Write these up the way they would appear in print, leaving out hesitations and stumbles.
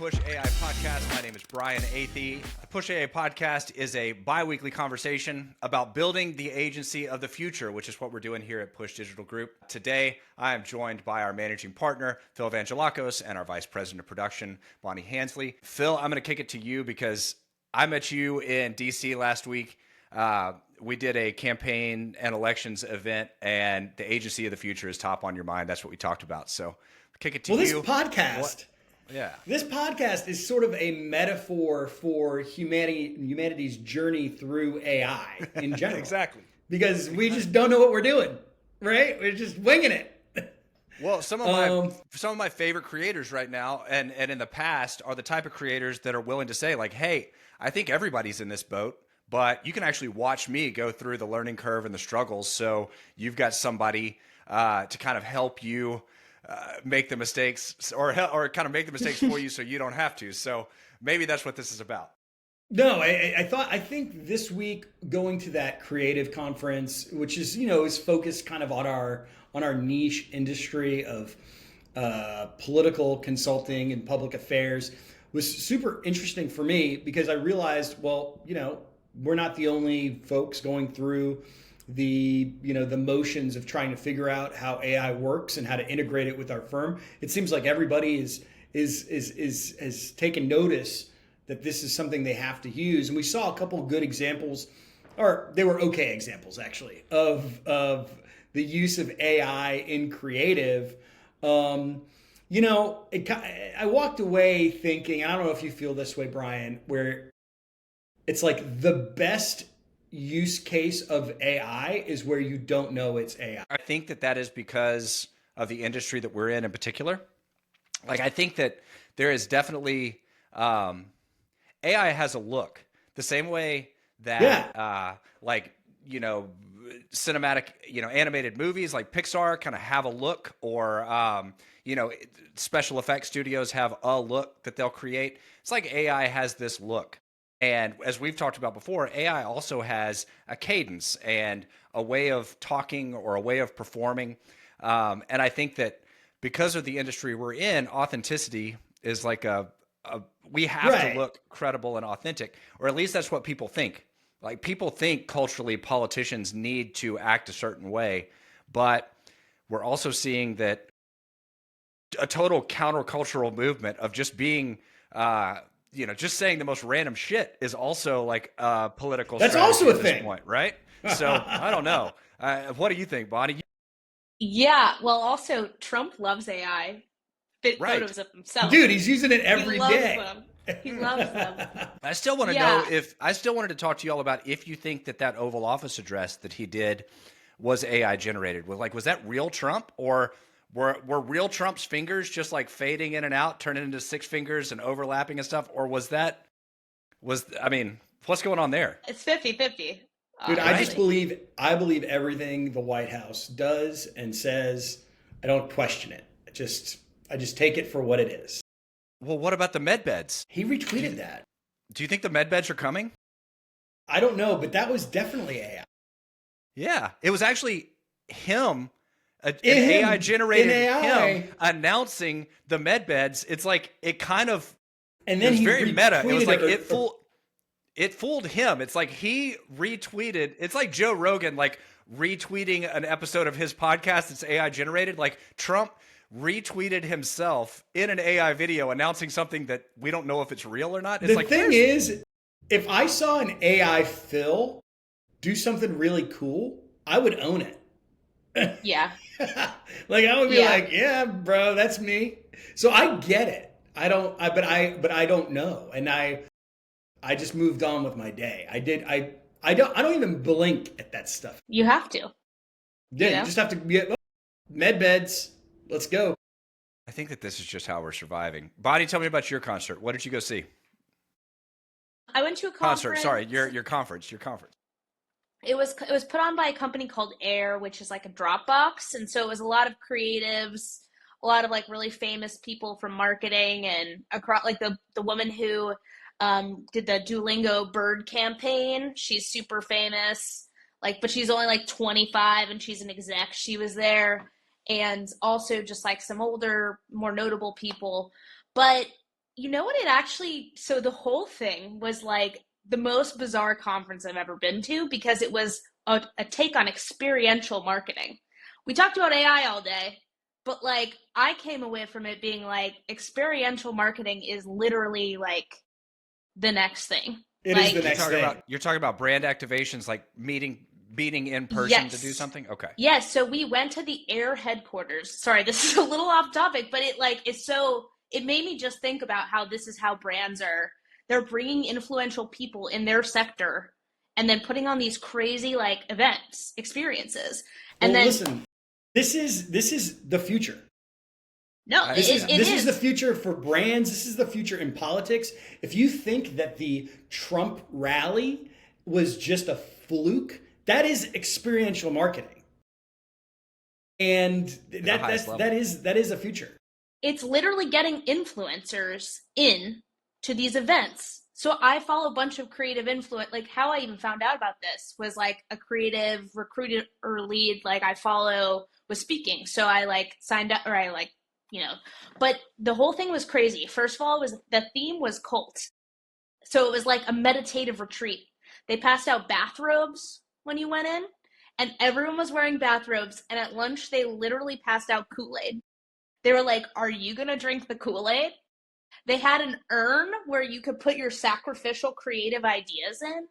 Push AI Podcast. My name is Brian Athey. The Push AI Podcast is a bi-weekly conversation about building the agency of the future, which is what we're doing here at Push Digital Group. Today, I am joined by our managing partner, Phil Evangelakos, and our vice president of production, Bonnie Hansley. Phil, I'm going to kick it to you because I met you in DC last week. We did a campaign and elections event, and the agency of the future is top on your mind. That's what we talked about. So kick it to you. This podcast, Yeah. This podcast is sort of a metaphor for humanity's journey through AI in general. Exactly. Because we just don't know what we're doing, right? We're just winging it. Well, some of my favorite creators right now and in the past are the type of creators that are willing to say, like, hey, I think everybody's in this boat, but you can actually watch me go through the learning curve and the struggles. So you've got somebody to kind of help you make the mistakes or kind of make the mistakes for you so you don't have to. So maybe that's what this is about. No, I think this week going to that creative conference, which is, is focused kind of on our niche industry of political consulting and public affairs, was super interesting for me because I realized, well, we're not the only folks going through the motions of trying to figure out how AI works and how to integrate it with our firm. It seems like everybody has taken notice that this is something they have to use. And we saw a couple of good examples, or they were okay examples actually, of the use of AI in creative. I walked away thinking, I don't know if you feel this way, Brian, where it's like the best use case of AI is where you don't know it's AI. I think that is because of the industry that we're in particular. Like, I think that there is definitely AI has a look the same way that cinematic, animated movies like Pixar kind of have a look, or special effects studios have a look that they'll create. It's like AI has this look. And as we've talked about before, AI also has a cadence and a way of talking or a way of performing. And I think that because of the industry we're in, authenticity is like we have to look credible and authentic, or at least that's what people think. Like, people think culturally politicians need to act a certain way, but we're also seeing that a total countercultural movement of just being just saying the most random shit is also like a political That's strategy also a at this thing. point, right? So I don't know. What do you think, Bonnie? Yeah, well, also Trump loves AI. Photos of himself. Dude, he's using it every day. He loves them. I still want to know I still wanted to talk to you all about if you think that Oval Office address that he did was AI generated. Was that real Trump, or were real Trump's fingers just like fading in and out, turning into six fingers and overlapping and stuff? Or what's going on there? It's 50-50. Dude, I believe everything the White House does and says. I don't question it. I just take it for what it is. Well, what about the med beds? He retweeted that. Do you think the med beds are coming? I don't know, but that was definitely AI. Yeah, it was actually him. An AI generated him announcing the med beds. It's like it kind of, and then it was very meta. It was like it fooled him. It's like he retweeted. It's like Joe Rogan like retweeting an episode of his podcast that's AI generated. Like, Trump retweeted himself in an AI video announcing something that we don't know if it's real or not. It's the thing is, if I saw an AI Phil do something really cool, I would own it. Yeah. Like, I would be like, yeah, bro, that's me. So I get it. I don't know. And I just moved on with my day. I don't even blink at that stuff. You have to. Yeah, you just have to get med beds. Let's go. I think that this is just how we're surviving. Bonnie, tell me about your concert. What did you go see? I went to a conference. Concert, sorry, your conference. It was put on by a company called Air, which is like a Dropbox, and so it was a lot of creatives, a lot of like really famous people from marketing, and across like the woman who did the Duolingo bird campaign. She's super famous, but she's only like 25 and she's an exec. She was there, and also just like some older, more notable people. But You know what it actually, so the whole thing was like the most bizarre conference I've ever been to because it was a take on experiential marketing. We talked about AI all day, but like I came away from it being like experiential marketing is literally like the next thing. It is the Like, next thing. You're talking about brand activations, like meeting in person to do yes. something. Okay. Yes, so we went to the Air headquarters. Sorry, this is a little off topic, but it like it's so it made me just think about how this is how brands are they're bringing influential people in their sector and then putting on these crazy like events, experiences. And Well, then listen, this is the future. no, I- This is it this is the is. future for brands. This is the future in politics. If you think that the Trump rally was just a fluke, that is experiential marketing, and the highest level. that is a future. It's literally getting influencers in to these events. So I follow a bunch of creative influence. Like how I even found out about this was like a creative recruiter or lead like I follow was speaking. So I like signed up or I like, you know, but the whole thing was crazy. First of all, it was the theme was cult. So it was like a meditative retreat. They passed out bathrobes when you went in and everyone was wearing bathrobes. And at lunch, they literally passed out Kool-Aid. They were like, "Are you going to drink the Kool-Aid?" They had an urn where you could put your sacrificial creative ideas in.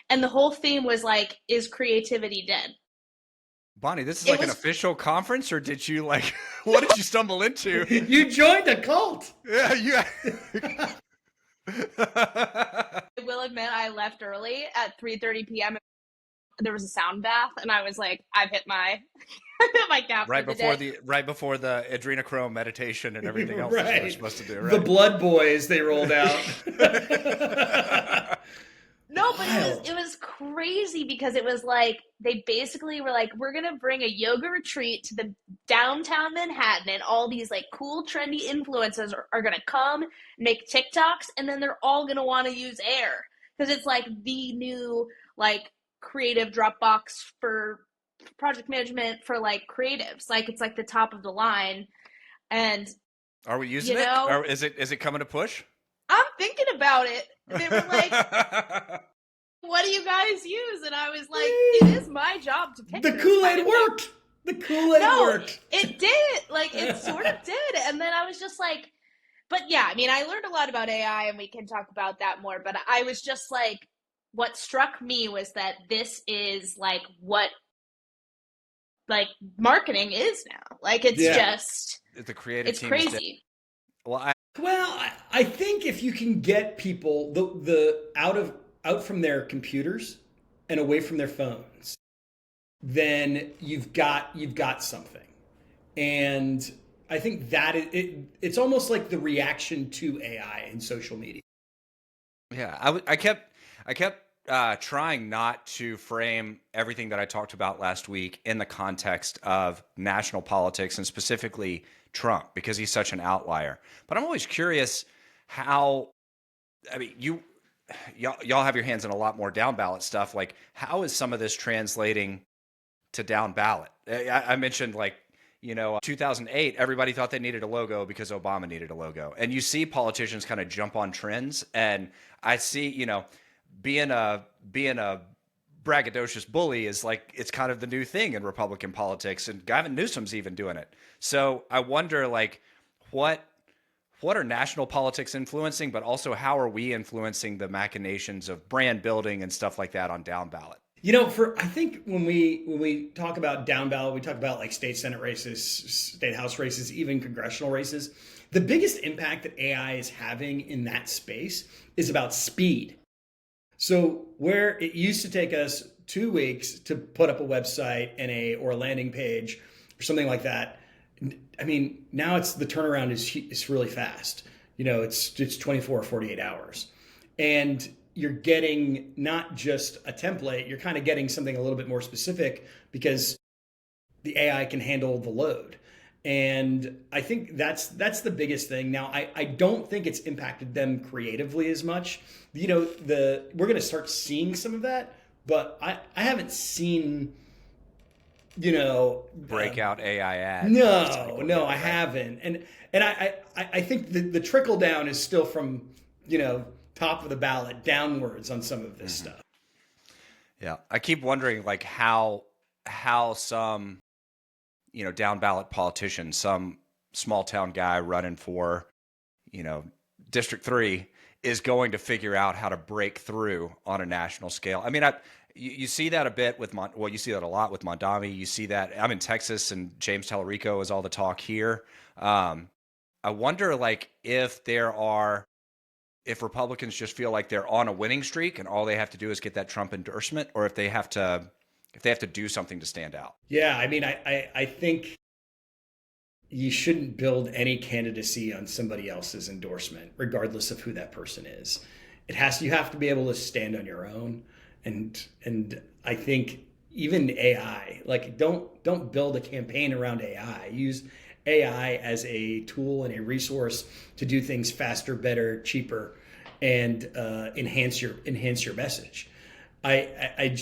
And the whole theme was like, is creativity dead? Bonnie, this is It like an was official conference, or did you like? What did you stumble into? You joined a cult. Yeah, you. I will admit I left early at 3:30 p.m. There was a sound bath and I was like, I've hit my my cap for the day. Right before the adrenochrome meditation and everything else that you were Right. supposed to do, The right? Blood Boys they rolled out. No, but Wild. it was crazy because it was like they basically were like, we're gonna bring a yoga retreat to the downtown Manhattan, and all these like cool, trendy influencers are gonna come make TikToks, and then they're all gonna want to use Air because it's like the new like creative Dropbox for project management for like creatives. Like it's like the top of the line, and Are we using you it, know, or is it coming to push? I'm thinking about it. They were like, what do you guys use? And I was like, it is my job to pick The this Kool-Aid kind of thing. worked. The Kool-Aid No, worked. it did. Like, it sort of did. And then I was just like, but yeah, I mean, I learned a lot about AI and we can talk about that more. But I was just like, what struck me was that this is like what like marketing is now. Like, it's Yeah. just, The creative it's team is dead. crazy. Well, Well, I think if you can get people the out from their computers and away from their phones, then you've got something. And I think that it's almost like the reaction to AI and social media. yeah, I kept trying not to frame everything that I talked about last week in the context of national politics and specifically Trump because he's such an outlier. But I'm always curious how. I mean, y'all have your hands in a lot more down ballot stuff. Like, how is some of this translating to down ballot? I mentioned like 2008, everybody thought they needed a logo because Obama needed a logo. And you see politicians kind of jump on trends. And I see, being a braggadocious bully is like, it's kind of the new thing in Republican politics. And Gavin Newsom's even doing it. So I wonder like what are national politics influencing, but also how are we influencing the machinations of brand building and stuff like that on down ballot? I think when we talk about down ballot, we talk about like state senate races, state house races, even congressional races. The biggest impact that AI is having in that space is about speed. So where it used to take us 2 weeks to put up a website or a landing page or something like that, I mean, now the turnaround is really fast. It's 24 or 48 hours, and you're getting not just a template, you're kind of getting something a little bit more specific because the AI can handle the load. And I think that's the biggest thing. Now, I don't think it's impacted them creatively as much. We're going to start seeing some of that, but I haven't seen you know, breakout AI ad. no, I haven't. And I think the trickle down is still from, you know, top of the ballot downwards on some of this stuff. Yeah, I keep wondering like how some, you know, down ballot politician, some small town guy running for, you know, District 3 is going to figure out how to break through on a national scale. I mean, you see that a bit with you see that a lot with Mondami. You see that I'm in Texas, and James Tallarico is all the talk here. I wonder, like, if Republicans just feel like they're on a winning streak and all they have to do is get that Trump endorsement, or if they have to do something to stand out. Yeah, I mean, I think you shouldn't build any candidacy on somebody else's endorsement, regardless of who that person is. You have to be able to stand on your own. And I think even AI, like don't build a campaign around AI. Use AI as a tool and a resource to do things faster, better, cheaper, and enhance your message. I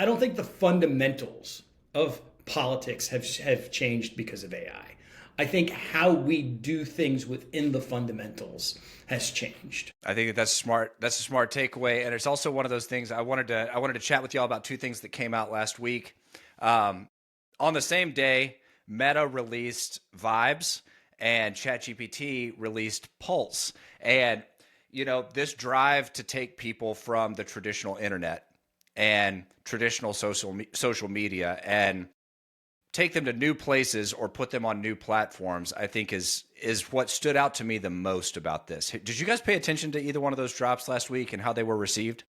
don't think the fundamentals of politics have changed because of AI. I think how we do things within the fundamentals has changed. I think that's smart. That's a smart takeaway, and it's also one of those things I wanted to chat with y'all about. Two things that came out last week. On the same day, Meta released Vibes and ChatGPT released Pulse, and you know, this drive to take people from the traditional internet and traditional social media and take them to new places or put them on new platforms, I think is what stood out to me the most about this. Did you guys pay attention to either one of those drops last week and how they were received?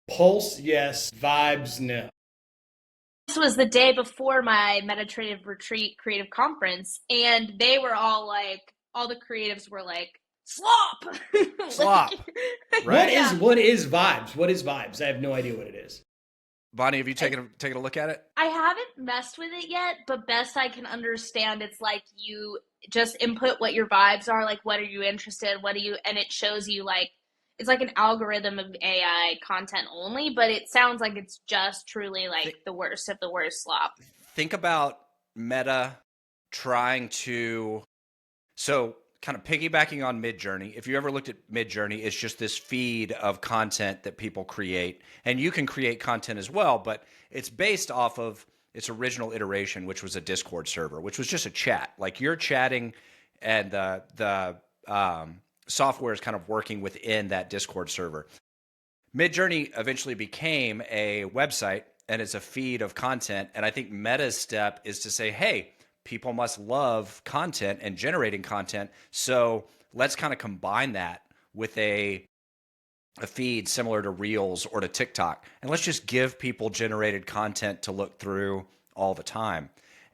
Pulse, yes. Vibes, no. This was the day before my Meditative Retreat creative conference, and they were all the creatives were like, slop! Slop. Right? What is Vibes? What is Vibes? I have no idea what it is. Bonnie, have you taken a look at it? I haven't messed with it yet, but best I can understand, it's like you just input what your vibes are, like what are you interested in, and it shows you like, it's like an algorithm of AI content only, but it sounds like it's just truly like the worst of the worst slop. Think about Meta trying to, so kind of piggybacking on Midjourney. If you ever looked at Midjourney, it's just this feed of content that people create, and you can create content as well, but it's based off of its original iteration, which was a Discord server, which was just a chat. Like you're chatting, and the software is kind of working within that Discord server. Midjourney eventually became a website, and it's a feed of content. And I think Meta's step is to say, hey, people must love content and generating content. So let's kind of combine that with a feed similar to Reels or to TikTok. And let's just give people generated content to look through all the time.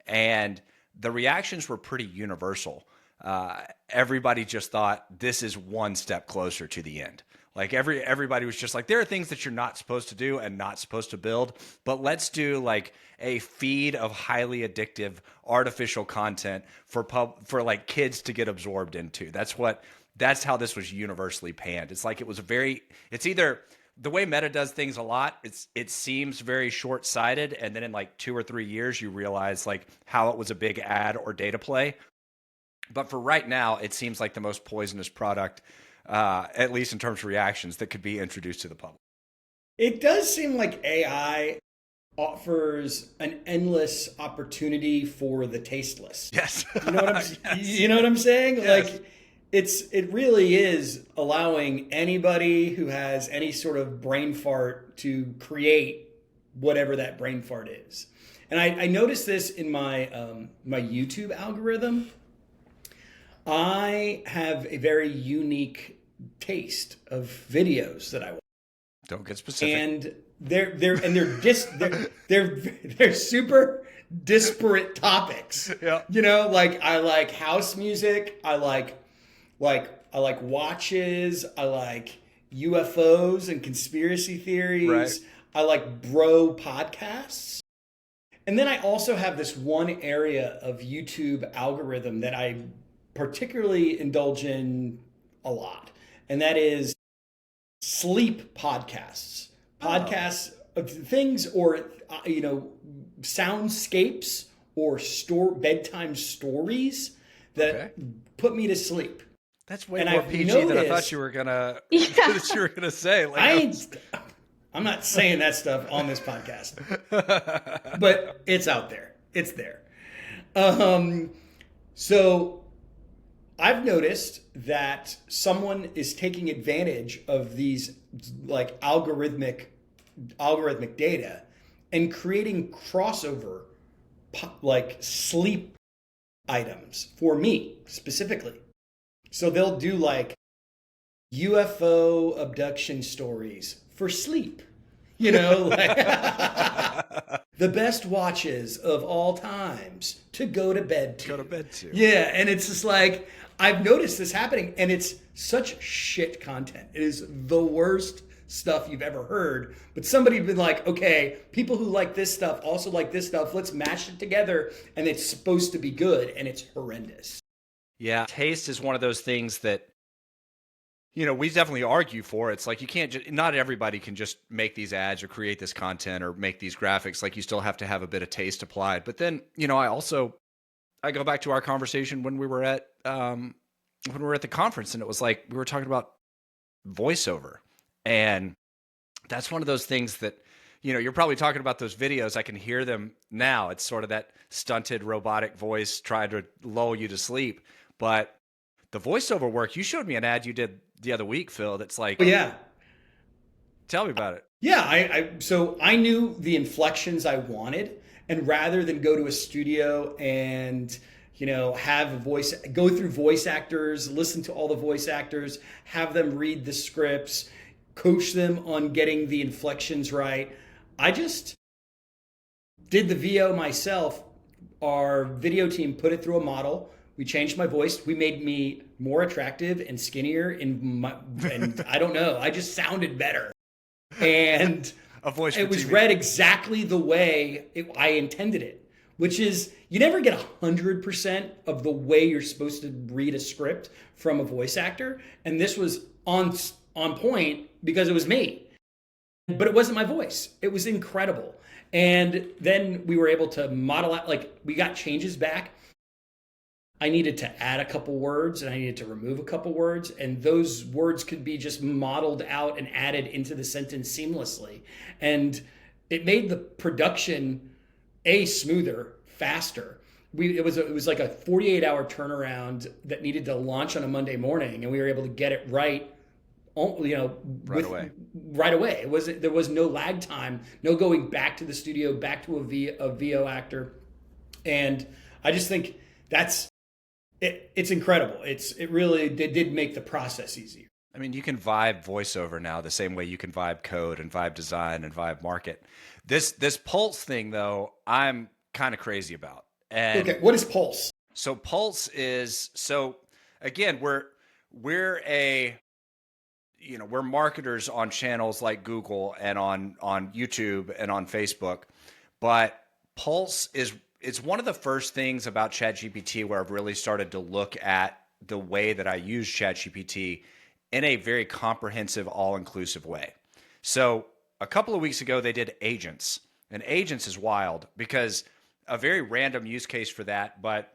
And the reactions were pretty universal. Everybody just thought this is one step closer to the end. Like everybody was just like, there are things that you're not supposed to do and not supposed to build, but let's do like a feed of highly addictive artificial content for like kids to get absorbed into. That's how this was universally panned. It's like it's either the way Meta does things a lot, it seems very short-sighted, and then in like 2 or 3 years you realize like how it was a big ad or data play. But for right now, it seems like the most poisonous product, at least in terms of reactions, that could be introduced to the public. It does seem like AI offers an endless opportunity for the tasteless. Yes. You know what I'm, yes. You know what I'm saying? Yes. Like it really is allowing anybody who has any sort of brain fart to create whatever that brain fart is. And I noticed this in my my YouTube algorithm. I have a very unique taste of videos that I watch. Don't get specific. And they're super disparate topics. Yeah. You know, like I like house music, I like watches, I like UFOs and conspiracy theories. Right. I like bro podcasts. And then I also have this one area of YouTube algorithm that I particularly indulge in a lot, and that is sleep podcasts. Podcasts things or soundscapes or bedtime stories that Okay. put me to sleep. That's way And more I've PG than I thought noticed- you were gonna Yeah. that you were gonna say. Like, I'm not saying that stuff on this podcast, but it's out there. It's there. So I've noticed that someone is taking advantage of these like algorithmic data and creating crossover like sleep items for me specifically. So they'll do like UFO abduction stories for sleep. Like the best watches of all times to go to bed to. Go to bed to. Yeah, and it's just like I've noticed this happening, and it's such shit content. It is the worst stuff you've ever heard. But somebody's been like, okay, people who like this stuff also like this stuff. Let's mash it together, and it's supposed to be good, and it's horrendous. Yeah, taste is one of those things that, we definitely argue for. It's like you can't not everybody can just make these ads or create this content or make these graphics. Like you still have to have a bit of taste applied. But then, I go back to our conversation when we were at the conference, and it was like we were talking about voiceover. And that's one of those things that, you're probably talking about those videos. I can hear them now. It's sort of that stunted robotic voice trying to lull you to sleep. But the voiceover work, you showed me an ad you did the other week, Phil, that's like, Yeah. Tell me about it. Yeah, so I knew the inflections I wanted, and rather than go to a studio and have go through voice actors, listen to all the voice actors, have them read the scripts, coach them on getting the inflections right, I just did the VO myself. Our video team put it through a model. We changed my voice. We made me more attractive and skinnier, and I don't know. I just sounded better, and A voice for it was TV. read exactly the way I intended it, which is you never get 100% of the way you're supposed to read a script from a voice actor, and this was on point because it was me, but it wasn't my voice. It was incredible, and then we were able to model out. Like we got changes back. I needed to add a couple words and I needed to remove a couple words, and those words could be just modeled out and added into the sentence seamlessly. And it made the production smoother, faster. It was like a 48-hour turnaround that needed to launch on a Monday morning, and we were able to get it right Right away. Right away. There was no lag time, no going back to the studio, back to a VO actor. And I just think it's incredible. It really did make the process easier. I mean, you can vibe voiceover now the same way you can vibe code and vibe design and vibe market. This Pulse thing, though, I'm kind of crazy about. And Okay, what is Pulse? so Pulse is again, we're marketers on channels like Google and on YouTube and on Facebook, but Pulse it's one of the first things about ChatGPT where I've really started to look at the way that I use ChatGPT in a very comprehensive, all-inclusive way. So a couple of weeks ago, they did agents, and agents is wild because a very random use case for that, but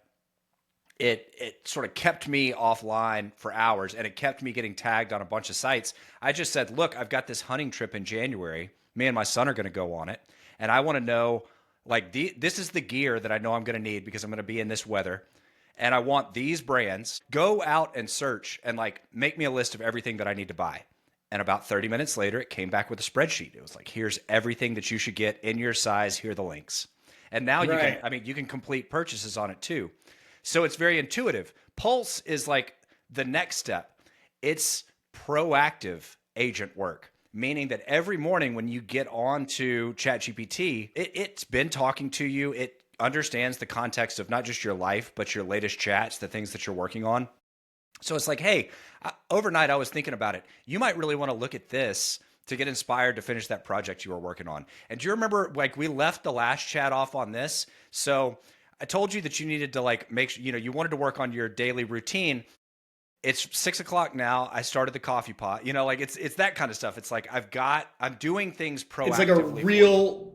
it sort of kept me offline for hours, and it kept me getting tagged on a bunch of sites. I just said, look, I've got this hunting trip in January. Me and my son are going to go on it, and I want to know, like, this is the gear that I know I'm going to need because I'm going to be in this weather, and I want these brands. Go out and search and, like, make me a list of everything that I need to buy. And about 30 minutes later, it came back with a spreadsheet. It was like, here's everything that you should get in your size. Here are the links. And now you can complete purchases on it too. So it's very intuitive. Pulse is like the next step. It's proactive agent work, meaning that every morning when you get onto ChatGPT, it's been talking to you. It understands the context of not just your life, but your latest chats, the things that you're working on. So it's like, hey, overnight I was thinking about it. You might really want to look at this to get inspired to finish that project you were working on. And do you remember, like, we left the last chat off on this? So I told you that you needed to, like, make sure, you wanted to work on your daily routine. it's 6 o'clock now. I started the coffee pot. You know, like it's that kind of stuff. It's like I'm doing things proactively. It's like a for you. real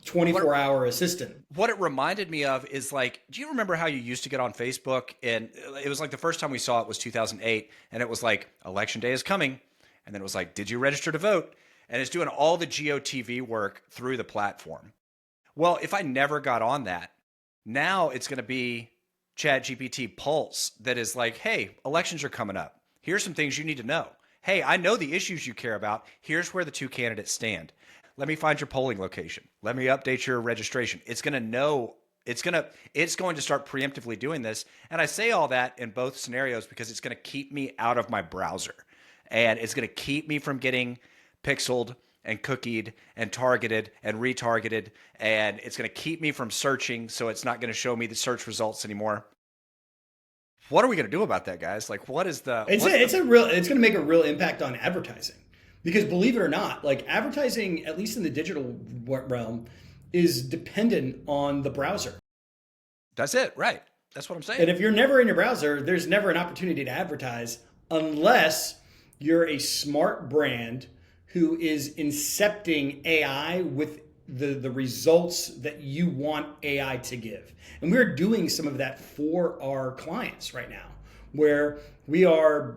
24-hour assistant. What it reminded me of is like, do you remember how you used to get on Facebook? And it was like the first time we saw it was 2008. And it was like, election day is coming. And then it was like, did you register to vote? And it's doing all the GOTV work through the platform. Well, if I never got on that, now it's going to be ChatGPT Pulse that is like, hey, elections are coming up. Here's some things you need to know. Hey, I know the issues you care about. Here's where the two candidates stand. Let me find your polling location. Let me update your registration. It's going to know, it's going to start preemptively doing this. And I say all that in both scenarios because it's going to keep me out of my browser. And it's going to keep me from getting pixeled and cookied and targeted and retargeted. And it's going to keep me from searching. So it's not going to show me the search results anymore. What are we going to do about that, guys? Like, what is the? It's going to make a real impact on advertising. Because believe it or not, like advertising, at least in the digital realm, is dependent on the browser. That's it, right? That's what I'm saying. And if you're never in your browser, there's never an opportunity to advertise unless you're a smart brand who is incepting AI with the results that you want AI to give. And we're doing some of that for our clients right now, where we are,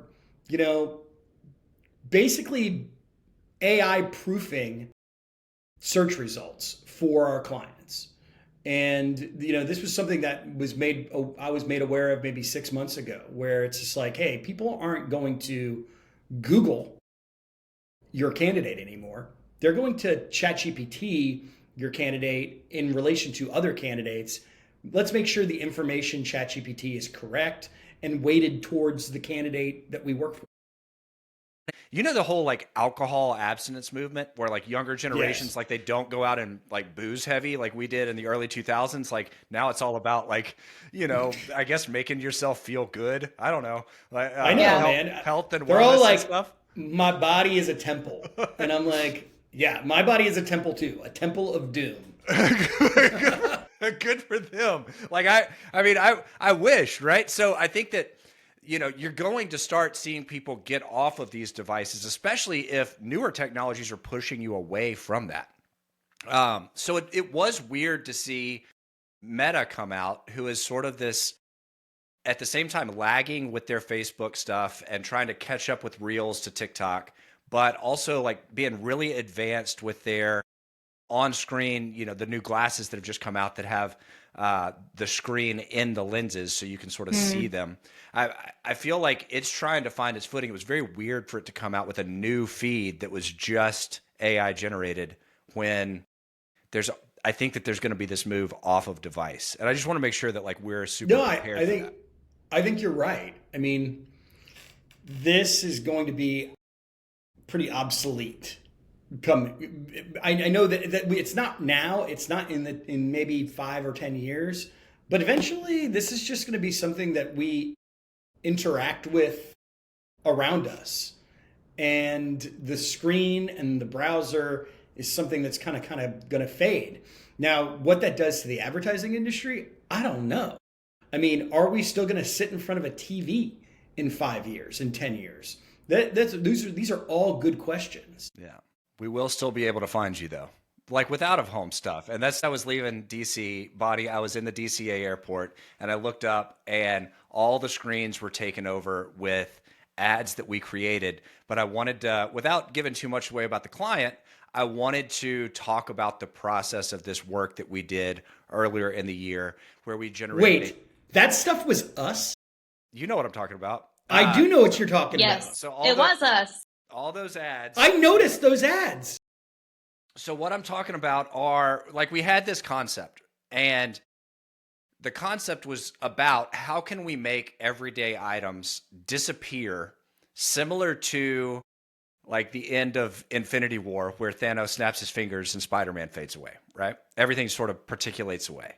basically AI proofing search results for our clients. And, this was something that I was made aware of maybe 6 months ago, where it's just like, hey, people aren't going to Google your candidate anymore. They're going to ChatGPT your candidate in relation to other candidates. Let's make sure the information ChatGPT is correct and weighted towards the candidate that we work for. You know, the whole like alcohol abstinence movement where like younger generations, Yes. like they don't go out and like booze heavy like we did in the early 2000s. Like now it's all about like, I guess making yourself feel good. I don't know. Like, I know, man. Health and They're all wellness like, and stuff. my body is a temple. And I'm like, yeah, my body is a temple too, a temple of doom. Good for them. Like, I wish, right? So I think that, you're going to start seeing people get off of these devices, especially if newer technologies are pushing you away from that. So it was weird to see Meta come out, who is sort of this, at the same time, lagging with their Facebook stuff and trying to catch up with Reels to TikTok, but also like being really advanced with their on-screen, the new glasses that have just come out that have the screen in the lenses so you can sort of see them. I feel like it's trying to find its footing. It was very weird for it to come out with a new feed that was just AI generated when I think that there's going to be this move off of device. And I just want to make sure that like we're super prepared for that. I think you're right. I mean, this is going to be pretty obsolete. I know that it's not now. It's not in maybe 5 or 10 years, but eventually this is just going to be something that we interact with around us, and the screen and the browser is something that's kind of going to fade. Now, what that does to the advertising industry, I don't know. I mean, are we still going to sit in front of a TV in 5 years, in 10 years? These are all good questions. Yeah. We will still be able to find you though, like with out of home stuff. And I was leaving DC, Bonnie. I was in the DCA airport and I looked up and all the screens were taken over with ads that we created. But I wanted to, without giving too much away about the client, I wanted to talk about the process of this work that we did earlier in the year where we generated. Wait, that stuff was us? You know what I'm talking about. I do know what you're talking Yes, about. So it was us. All those ads. I noticed those ads. So what I'm talking about are like we had this concept and the concept was about how can we make everyday items disappear similar to like the end of Infinity War where Thanos snaps his fingers and Spider-Man fades away, right? Everything sort of particulates away.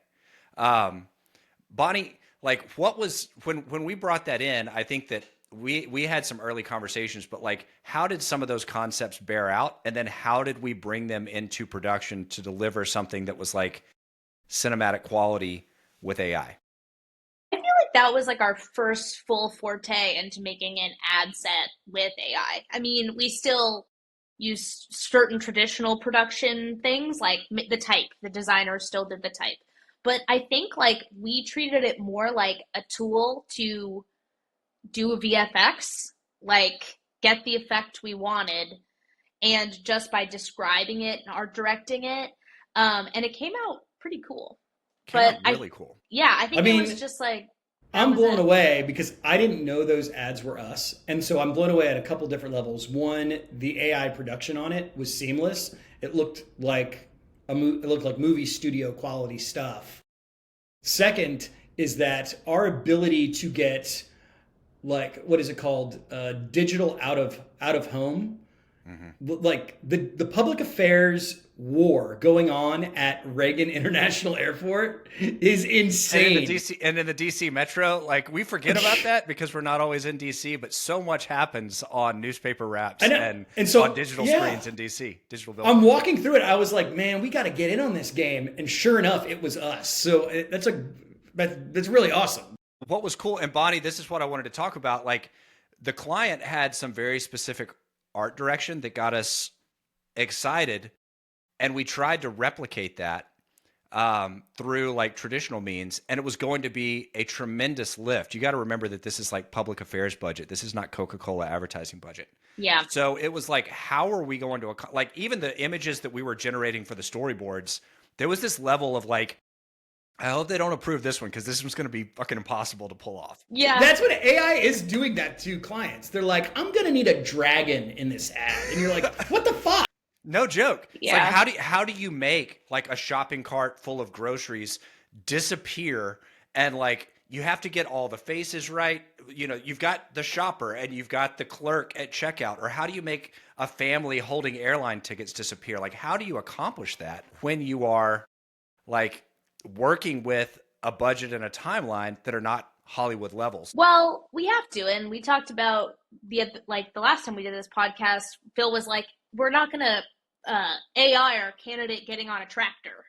Bonnie, like what was when we brought that in, I think that we had some early conversations, but like how did some of those concepts bear out? And then how did we bring them into production to deliver something that was like cinematic quality with AI? I feel like that was like our first full forte into making an ad set with AI. I mean, we still use certain traditional production things like the type. The designer still did the type. But I think like we treated it more like a tool to do a VFX, like get the effect we wanted, and just by describing it and art directing it, and it came out pretty cool. Came But out really cool. yeah, I I think it was mean, just like that I'm was blown it. away because I didn't know those ads were us. And so I'm blown away at a couple different levels. One, the AI production on it was seamless. It looked like it looked like movie studio quality stuff. Second is that our ability to get, like, what is it called? Digital out of home. Like the public affairs war going on at Reagan International Airport is And in the insane. DC and in the DC Metro, like we forget about that because we're not always in DC, but so much happens on newspaper wraps I know. and And so, on digital yeah. screens in DC, digital I'm billboards. walking through it. I was like, man, we got to get in on this game. And sure enough, it was us. So that's really awesome. What was cool, and Bonnie, this is what I wanted to talk about. Like the client had some very specific art direction that got us excited, and we tried to replicate that through like traditional means, and it was going to be a tremendous lift. You got to remember that this is like public affairs budget. This is not Coca-Cola advertising budget. Yeah. So it was like, how are we going to like even the images that we were generating for the storyboards? There was this level of like, I hope they don't approve this one because this one's going to be fucking impossible to pull off. Yeah. That's what AI is doing that to clients. They're like, I'm going to need a dragon in this ad. And you're like, what the fuck? No joke. It's Yeah. like how do you make like a shopping cart full of groceries disappear, and like you have to get all the faces right. You know, you've got the shopper and you've got the clerk at checkout, or how do you make a family holding airline tickets disappear? Like how do you accomplish that when you are like working with a budget and a timeline that are not Hollywood levels? Well, we have to, and we talked about the last time we did this podcast. Phil was like, "We're not gonna AI our candidate getting on a tractor.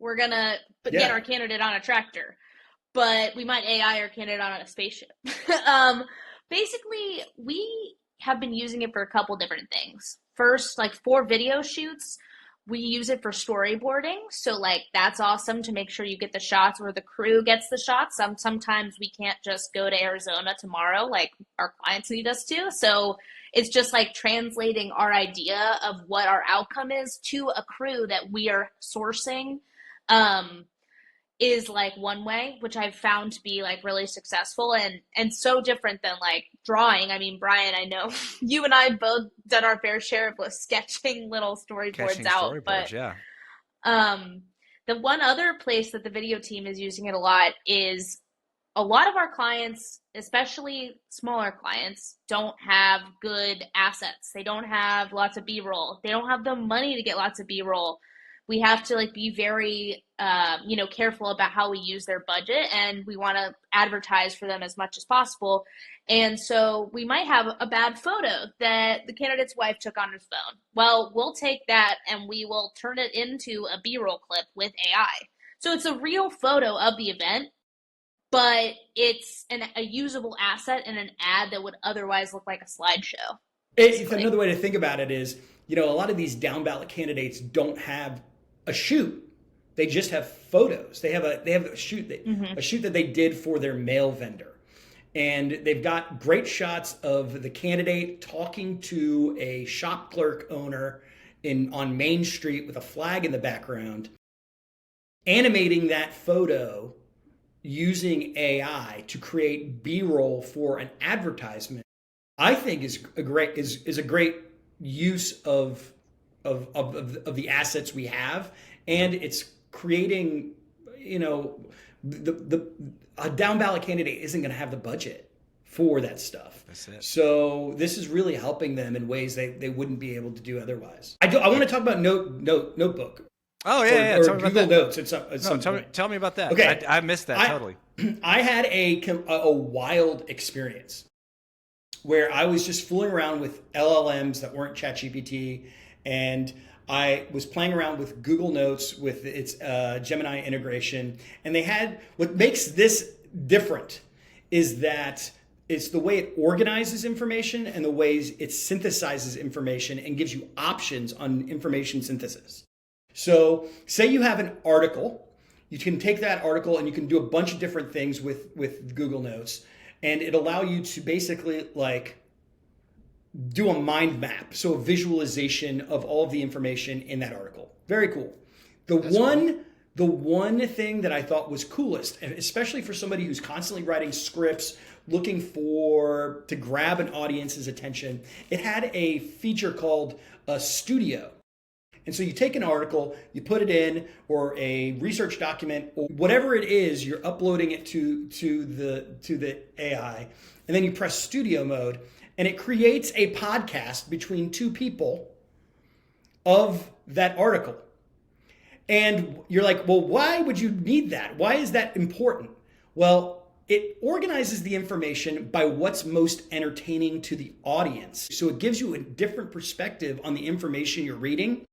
We're gonna get Yeah. our candidate on a tractor, but we might AI our candidate on a spaceship." Basically, we have been using it for a couple different things. First, like for video shoots, we use it for storyboarding. So like that's awesome to make sure you get the shots where the crew gets the shots. Sometimes we can't just go to Arizona tomorrow, like our clients need us to. So it's just like translating our idea of what our outcome is to a crew that we are sourcing. Is like one way, which I've found to be like really successful and so different than like drawing. I mean, Brian, I know you and I both done our fair share of sketching little storyboards Catching out, storyboards, but yeah. the one other place that the video team is using it a lot is a lot of our clients, especially smaller clients, don't have good assets. They don't have lots of B-roll. They don't have the money to get lots of B-roll. We have to like be very careful about how we use their budget, and we want to advertise for them as much as possible. And so we might have a bad photo that the candidate's wife took on his phone. Well, we'll take that and we will turn it into a B-roll clip with AI. So it's a real photo of the event, but it's a usable asset in an ad that would otherwise look like a slideshow. It's another way to think about it is, a lot of these down ballot candidates don't have a shoot. They just have photos. They have a shoot that they did for their mail vendor. And they've got great shots of the candidate talking to a shop clerk owner on Main Street with a flag in the background, animating that photo using AI to create B-roll for an advertisement. I think is a great use of the assets we have, and it's creating, a down ballot candidate isn't going to have the budget for that stuff. That's it. So this is really helping them in ways they wouldn't be able to do otherwise. I want to talk about Notebook. Oh yeah, or Tell me about Google that. Notes at some No, point. tell me about that. Okay. I missed that totally. I had a wild experience where I was just fooling around with LLMs that weren't ChatGPT, and I was playing around with Google Notes with its Gemini integration. And they had, what makes this different is that it's the way it organizes information and the ways it synthesizes information and gives you options on information synthesis. So say you have an article, you can take that article and you can do a bunch of different things with Google Notes, and it allow you to basically like do a mind map, so a visualization of all of the information in that article. Very cool. The one thing that I thought was coolest, and especially for somebody who's constantly writing scripts, looking to grab an audience's attention, it had a feature called a studio. And so you take an article, you put it in, or a research document, or whatever it is, you're uploading it to the AI, and then you press studio mode, and it creates a podcast between two people of that article. And you're like, well, why would you need that? Why is that important? Well, it organizes the information by what's most entertaining to the audience. So it gives you a different perspective on the information you're reading.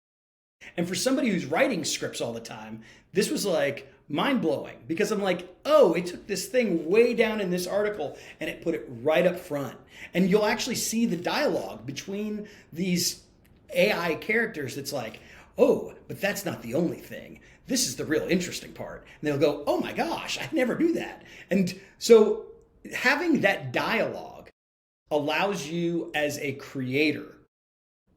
And for somebody who's writing scripts all the time, this was like mind-blowing, because I'm like, oh, it took this thing way down in this article and it put it right up front. And you'll actually see the dialogue between these AI characters that's like, oh, but that's not the only thing. This is the real interesting part. And they'll go, oh my gosh, I never knew that. And so having that dialogue allows you as a creator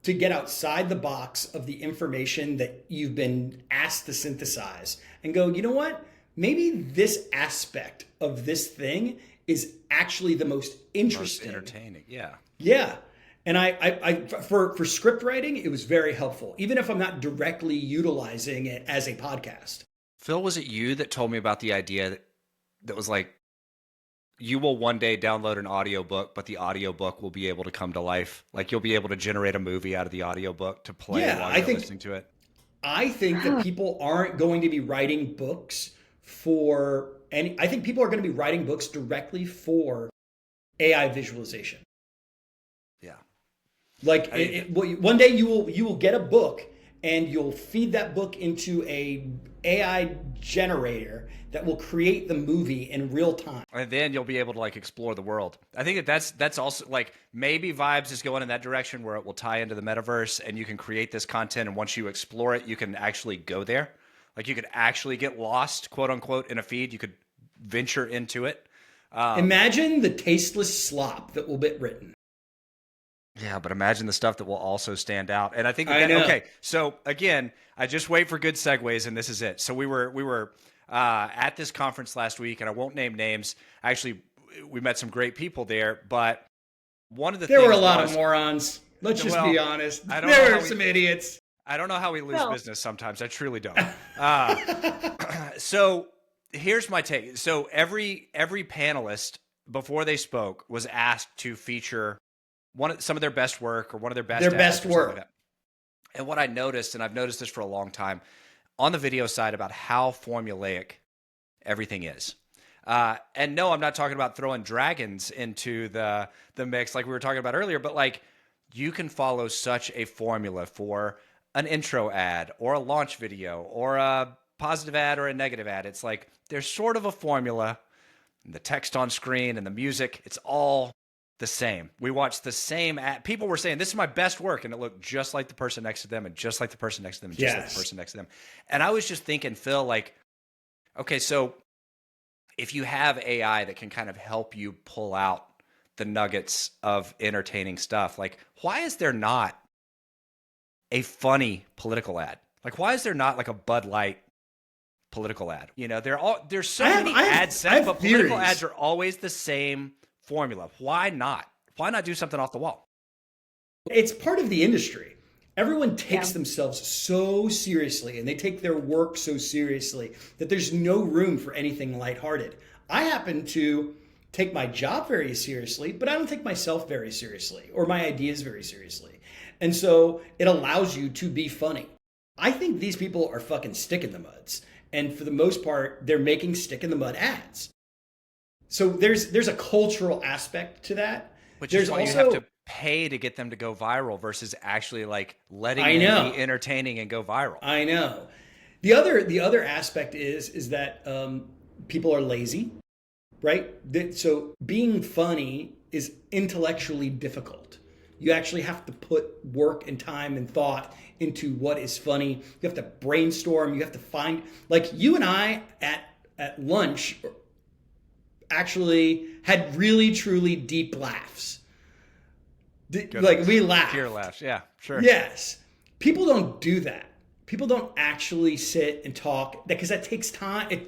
to get outside the box of the information that you've been asked to synthesize and go, you know what? Maybe this aspect of this thing is actually the most interesting. Most entertaining, yeah. Yeah. And for script writing, it was very helpful, even if I'm not directly utilizing it as a podcast. Phil, was it you that told me about the idea that was like, you will one day download an audiobook, but the audiobook will be able to come to life? Like you'll be able to generate a movie out of the audiobook to play while you're listening to it? I think that people aren't going to be writing books I think people are going to be writing books directly for AI visualization. Yeah. Like one day you will get a book and you'll feed that book into a AI generator that will create the movie in real time. And then you'll be able to like explore the world. I think that's also like maybe Vibes is going in that direction where it will tie into the metaverse and you can create this content. And once you explore it, you can actually go there. Like you could actually get lost, quote unquote, in a feed. You could venture into it. Imagine the tasteless slop that will be written. Yeah, but imagine the stuff that will also stand out. And I think okay. So again, I just wait for good segues, and this is it. So we were at this conference last week, and I won't name names. Actually, we met some great people there, but one of the there were a lot of morons. Let's just be honest. There were some idiots. I don't know how we lose business sometimes. I truly don't. So here's my take. So every panelist before they spoke was asked to feature some of their best work or one of their best work. Like and what I noticed, and I've noticed this for a long time, on the video side about how formulaic everything is. And no, I'm not talking about throwing dragons into the mix like we were talking about earlier, but like you can follow such a formula for an intro ad or a launch video or a positive ad or a negative ad. It's like there's sort of a formula, and the text on screen and the music, it's all the same. We watched the same ad. People were saying, this is my best work. And it looked just like the person next to them and just like the person next to them and just like the person next to them. And I was just thinking, Phil, like, okay, so if you have AI that can kind of help you pull out the nuggets of entertaining stuff, like why is there not a funny political ad? Like why is there not like a Bud Light political ad? You know, there's so many ads set, but political ads are always the same formula. Why not? Why not do something off the wall? It's part of the industry. Everyone takes themselves so seriously and they take their work so seriously that there's no room for anything lighthearted. I happen to take my job very seriously, but I don't take myself very seriously or my ideas very seriously. And so it allows you to be funny. I think these people are fucking stick in the muds. And for the most part, they're making stick in the mud ads. So there's a cultural aspect to that. Which is why you have to pay to get them to go viral versus actually like letting them be entertaining and go viral. I know. The other aspect is that people are lazy. right? So being funny is intellectually difficult. You actually have to put work and time and thought into what is funny. You have to brainstorm. You have to find, like you and I at lunch actually had really, truly deep laughs. Like we laughed. Pure laughs. Yeah, sure. Yes. People don't do that. People don't actually sit and talk because that takes time.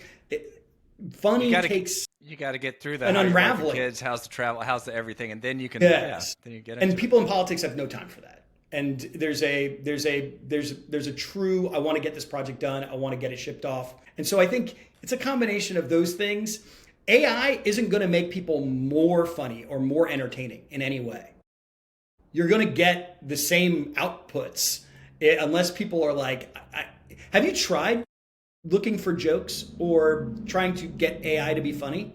Funny takes. You got to get through that. An unraveling. Kids, how's the travel, how's the everything, and then you can. Yes. Then you get. And people in politics have no time for that. And there's a true. I want to get this project done. I want to get it shipped off. And so I think it's a combination of those things. AI isn't going to make people more funny or more entertaining in any way. You're going to get the same outputs unless people are like, have you tried looking for jokes or trying to get AI to be funny?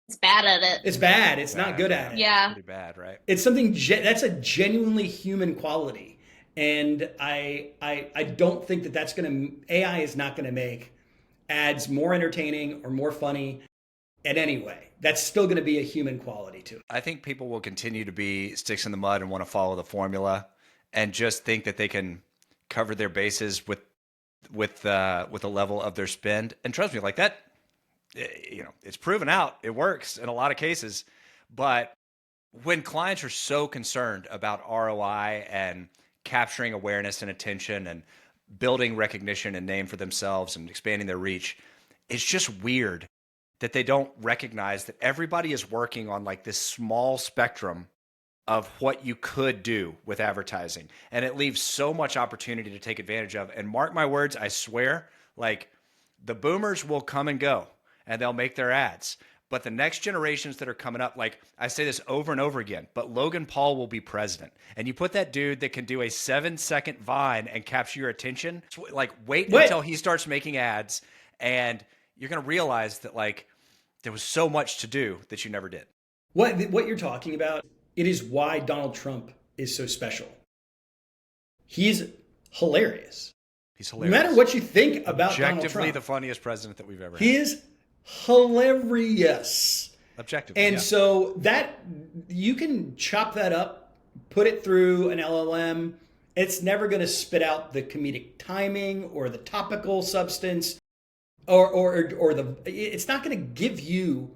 It's bad at it. It's bad. It's not good at it. Yeah. Pretty bad, right? It's something that's a genuinely human quality. And I don't think that's AI is not going to make ads more entertaining or more funny in any way. That's still going to be a human quality to it. I think people will continue to be sticks in the mud and want to follow the formula and just think that they can cover their bases with a level of their spend. And trust me, like that, it's proven out. It works in a lot of cases. But when clients are so concerned about ROI and capturing awareness and attention and building recognition and name for themselves and expanding their reach, it's just weird that they don't recognize that everybody is working on like this small spectrum of what you could do with advertising. And it leaves so much opportunity to take advantage of. And mark my words, I swear, like the boomers will come and go and they'll make their ads. But the next generations that are coming up, like I say this over and over again, but Logan Paul will be president. And you put that dude that can do a 7-second Vine and capture your attention, like wait until he starts making ads and you're going to realize that like there was so much to do that you never did. What you're talking about, it is why Donald Trump is so special. He's hilarious. He's hilarious. No matter what you think about Donald Trump. Objectively the funniest president that we've ever had. He is hilarious. Objectively, and so that you can chop that up, put it through an LLM. It's never going to spit out the comedic timing or the topical substance, or the. It's not going to give you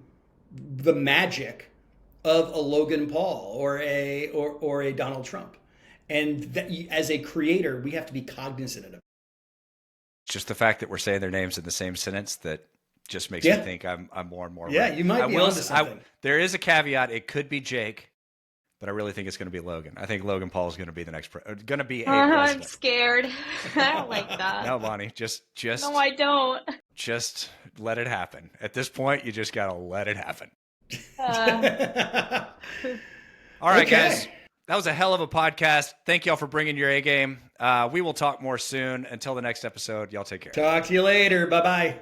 the magic of a Logan Paul or a Donald Trump. And that, as a creator, we have to be cognizant of it. Just the fact that we're saying their names in the same sentence that just makes me think I'm more and more. Yeah, right. you might be onto something. There is a caveat. It could be Jake, but I really think it's going to be Logan. I think Logan Paul is going to be the next going to be a president. I'm scared. I don't like that. No, Bonnie, just No, I don't. Just let it happen. At this point, you just got to let it happen. All right, guys. That was a hell of a podcast. Thank y'all for bringing your A game. We will talk more soon. Until the next episode, y'all take care. Talk to you later. Bye-bye.